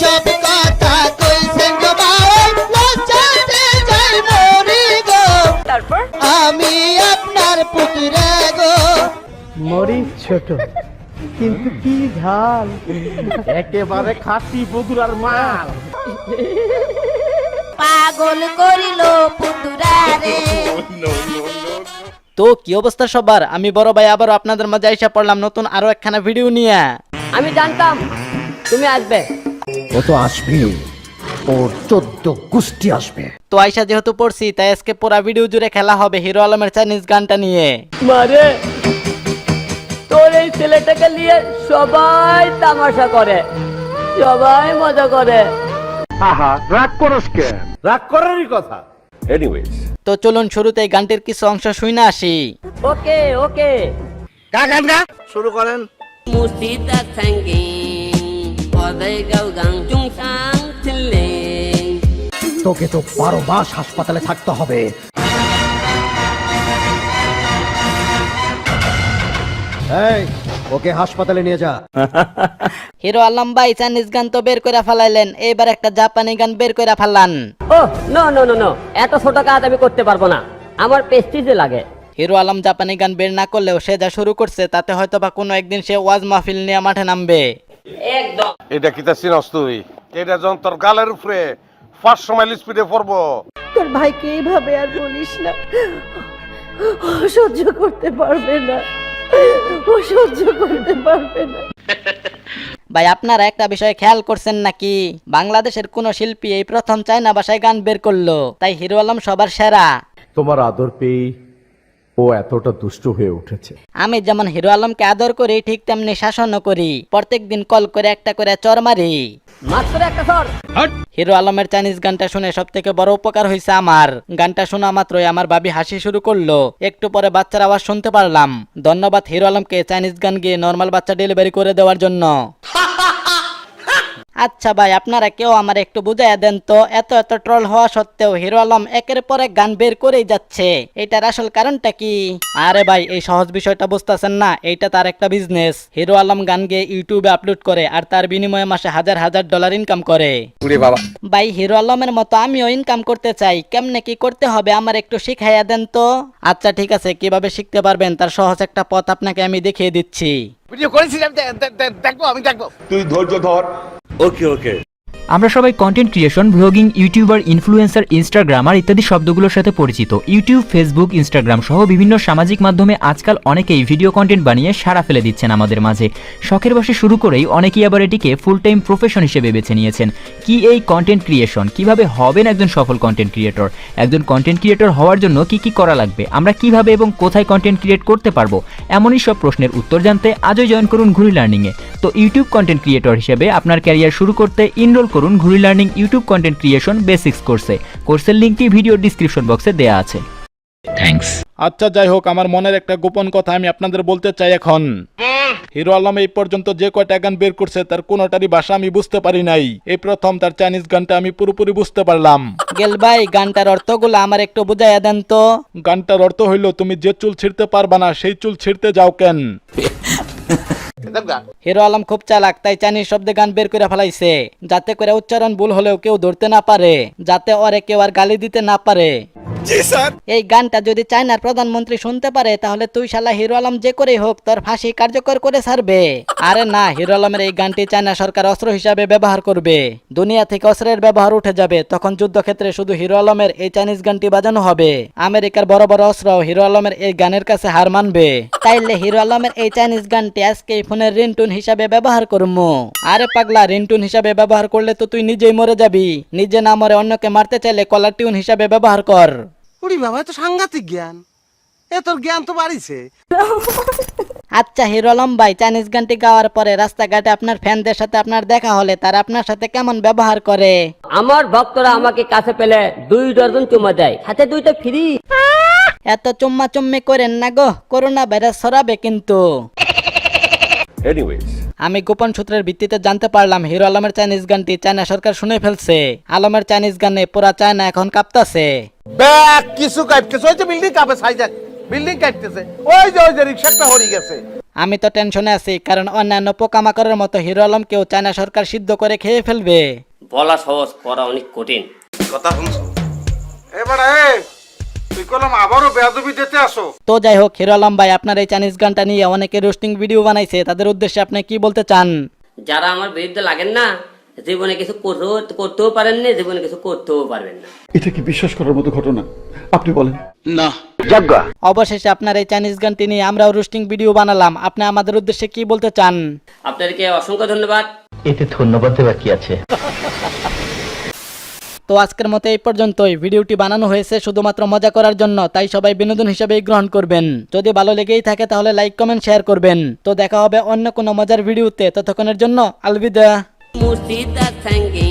সব কথা কইছেন গো ভাই লজ্জাতে যাই মরি গো তারপর আমি আপনার পুত্রে গো মরিচ ছোট কিন্তু কি ঝাল, একেবারে খাঁটি বগুড়ার মাল। পাগল করিল পুতুরারে। তো কি অবস্থা সবার, আমি বড় ভাই আবারও আপনাদের মাঝে আইসা পড়লাম নতুন আরো একখানা ভিডিও নিয়ে। আমি জানতাম তুমি আসবে। ও তো আসবে, ওর 14 গোষ্ঠী আসবে। তো আইসা যেহেতু পড়ছি তাই আজকে পুরা ভিডিও জুড়ে খেলা হবে হিরো আলমের চাইনিজ গানটা নিয়ে। মারে তোর এই ছেলেটাকে নিয়ে সবাই তামাশা করে, সবাই মজা করে। আহা, রাগ করস কেন? রাগ করারই কথা। এনিওয়েজ, তো চলুন শুরুতে এই গানটির কিছু অংশ শুনে আসি। ওকে ওকে শুরু করেন। মুসিদা সঙ্গে পদে গাও গাং জুংসাং ছিলে। তোকে তো 12 মাস হাসপাতালে থাকতে হবে। এই, ওকে হাসপাতালে নিয়ে যা। হিরো আলম ভাই চাইনিজ গান তো বের করে ফেলাইলেন, এবার একটা জাপানি গান বের করে ফেলান। ও নো নো নো নো, এত ছোট কাজ আমি করতে পারবো না, আমার পেস্টিজে লাগে। হিরো আলম জাপানি গান বের না করলেও সে যা শুরু করছে তাতে হয়তো বা কোনো একদিন সে ওয়াজ মাহফিল নিয়ে মাঠে নামবে। একদম। এটা কি তা চিনস তুই? এটা যখন তোর গালের উপরে 500 মাইল স্পিডে পড়বো। তোর ভাইকে এইভাবে আর বলিস না, ও সহ্য করতে পারবে না, ও সহ্য করতে পারবে না। ভাই আপনারা একটা বিষয় খেয়াল করছেন নাকি, বাংলাদেশের কোন শিল্পী এই প্রথম চায়না ভাষায় গান বের করলো, তাই হিরো আলম সবার সেরা। তোমার আদর পেয়ে ও এতটা দুষ্ট হয়ে উঠেছে। আমি যেমন হিরো আলমকে আদর করি ঠিক তেমনি শাসনও করি, প্রত্যেকদিন কল করে একটা করে চর মারি। মাত্র একটা সর। হিরো আলমের চাইনিজ গানটা শুনে সব থেকে বড় উপকার হয়েছে আমার। গানটা শোনা মাত্রই আমার ভাবি হাসি শুরু করলো, একটু পরে বাচ্চার আওয়াজ শুনতে পারলাম। ধন্যবাদ হিরো আলমকে চাইনিজ গান গিয়ে নর্মাল বাচ্চা ডেলিভারি করে দেওয়ার জন্য। আচ্ছা ভাই আপনারা কেউ আমার একটু বুঝাইয়া দেন তো, এত এত ট্রল হওয়া সত্ত্বেও হিরো আলম একের পর এক গান বের করেই যাচ্ছে, এটার আসল কারণটা কি? আরে ভাই এই সহজ বিষয়টা বুঝতেছেন না, এইটা তার একটা বিজনেস। হিরো আলম গান গেয়ে ইউটিউবে আপলোড করে আর তার বিনিময়ে মাসে হাজার হাজার ডলার ইনকাম করে। ভাই হিরো আলমের মতো আমিও ইনকাম করতে চাই, কেমনে কি করতে হবে আমার একটু শিখাইয়া দেন তো। আচ্ছা ঠিক আছে, কিভাবে শিখতে পারবেন তার সহজ একটা পথ আপনাকে আমি দেখিয়ে দিচ্ছি। ভিডিও করেছিলাম, দেখবো, আমি দেখবো। তুই ধৈর্য ধর। ওকে ওকে। আমরা সবাই content creation, blogging, YouTuber, influencer, Instagrammer ইত্যাদি শব্দগুলোর সাথে পরিচিত। ইউটিউব, ফেসবুক, ইনস্টাগ্রাম সহ বিভিন্ন সামাজিক মাধ্যমে আজকাল অনেকেই ভিডিও কন্টেন্ট বানিয়ে সাড়া ফেলে দিচ্ছেন আমাদের মাঝে। শখের বসে শুরু করেই অনেকেই আবার এটিকে ফুল টাইম প্রফেশন হিসেবে বেছে নিয়েছেন। কি এই কন্টেন্ট ক্রিয়েশন, কিভাবে হবেন একজন সফল কন্টেন্ট ক্রিয়েটর, একজন কন্টেন্ট ক্রিয়েটর হওয়ার জন্য কি কি করা লাগবে, আমরা কিভাবে এবং কোথায় কন্টেন্ট ক্রিয়েট করতে পারবো, এমনই সব প্রশ্নের উত্তর জানতে আজই জয়েন করুন ঘুরি লার্নিংয়ে। তো ইউটিউব কন্টেন্ট ক্রিয়েটর হিসেবে আপনার ক্যারিয়ার শুরু করতে ইনরোল করুন ঘুরি learning YouTube content creation basics কোর্সে। কোর্সের লিংকটি ভিডিও ডেসক্রিপশন বক্সে দেয়া আছে। থ্যাঙ্কস। আচ্ছা যাই হোক, আমার মনের একটা গোপন কথা আমি আপনাদের বলতে চাই এখন। হিরো আলম এই পর্যন্ত যে কয়টা গান বের করছে তার কোনোটারই ভাষা আমি বুঝতে পারি নাই, এই প্রথম তার চাইনিজ গানটা আমি পুরোপুরি বুঝতে পারলাম। গেল ভাই গানটার অর্থগুলো আমার একটু বুঝাইয়া দেন তো। গানটার অর্থ হইলো তুমি যে চুল ছিঁড়তে পারবা না সেই চুল ছিঁড়তে যাও কেন। হিরো আলম খুব চালাক, তাই চাইনিজ শব্দে গান বের করে ফেলাইছে যাতে করে উচ্চারণ ভুল হলেও কেউ ধরতে না পারে, যাতে ওরে কেউ আর গালি দিতে না পারে। এই গানটা যদি চায়নার প্রধানমন্ত্রী শুনতে পারে তাহলে তুই শালা হিরো আলম যে করেই হোক তোর ফাঁসি কার্যকর করে ছাড়বে। আরে না, হিরো আলমের এই গানটি চায়না সরকার অস্ত্র হিসাবে ব্যবহার করবে, দুনিয়া থেকে অস্ত্রের ব্যবহার উঠে যাবে, তখন যুদ্ধক্ষেত্রে শুধু হিরো আলমের এই চাইনিজ গানটি বাজানো হবে। আমেরিকার বড় বড় অস্ত্র হিরো আলমের এই গানের কাছে হার মানবে। তাইলে হিরো আলমের এই চাইনিজ গানটি আজকে ফোনের রিংটোন হিসাবে ব্যবহার করবো। আরে পাগলা, রিংটোন হিসাবে ব্যবহার করলে তো তুই নিজেই মরে যাবি, নিজে না মরে অন্যকে মারতে চাইলে কলার টিউন হিসাবে ব্যবহার কর। উড়ি বাবা, তো সাংঘাতিক জ্ঞান, এ তোর জ্ঞান তো বাড়িছে। আচ্ছা হিরো আলম ভাই, চাইনিজ গানটি গাওয়ার পরে রাস্তাঘাটে আপনার ফ্যানদের সাথে আপনার দেখা হলে তারা আপনার সাথে কেমন ব্যবহার করে? আমার ভক্তরা আমাকে কাছে পেলে 2 ডজন চুমা দেয়, সাথে 2টা ফ্রি। এত চুম্মা চুম্মি করেন না গো, করোনা ভাইরাস ছড়াবে কিন্তু। আমি গোপন সূত্রের ভিত্তিতে জানতে পারলাম হিরো আলমের চাইনিজ গানটি চায়না সরকার শুনে ফেলছে। আলমের চাইনিজ গানে পুরা চায়না এখন কাঁপতাছে। কিছু কাটতেছে, ওই যে বিল্ডিং কাঁপে, সাইজাক বিল্ডিং কাটতেছে, ওই যে রিক্সাটা হরি গেছে। আমি তো টেনশনে আছি, কারণ অন্যান্য পোকামাকড়ের মতো হিরো আলমকেও চায়না সরকার সিদ্ধ করে খেয়ে ফেলবে। বলা সহজ, করা অনেক কঠিন। কথা শুনছো এবারে তুই কলম আবারও বেয়াদবি দিতে আসো। তো যাই হোক, হিরো আলম ভাই, আপনার এই চাইনিজ গানটা নিয়ে অনেকে রোস্টিং ভিডিও বানাইছে, তাদের উদ্দেশ্যে আপনি কি বলতে চান? যারা আমার বিরুদ্ধে লাগেন না, জীবনে কিছু করতেও পারেন না, জীবনে কিছু করতেও পারবেন না। এটা কি বিশ্বাস করার মতো ঘটনা? আপনি বলেন। অবশেষে আপনার এই চাইনিজ গানটি নিয়ে আমরাও রোস্টিং ভিডিও বানালাম, আপনি আমাদের উদ্দেশ্যে কি বলতে চান? আপনাদেরকে অসংখ্য ধন্যবাদ। এতে ধন্যবাদ দেওয়ার কি আছে? তো আজকের মতো এই পর্যন্তই। ভিডিওটি বানানো হয়েছে শুধুমাত্র মজা করার জন্য, তাই সবাই বিনোদন হিসেবেই গ্রহণ করবেন। যদি ভালো লেগেই থাকে তাহলে লাইক কমেন্ট শেয়ার করবেন। তো দেখা হবে অন্য কোনো মজার ভিডিওতে, ততক্ষণের জন্য আলবিদা। মুর্শিদা সঙ্গে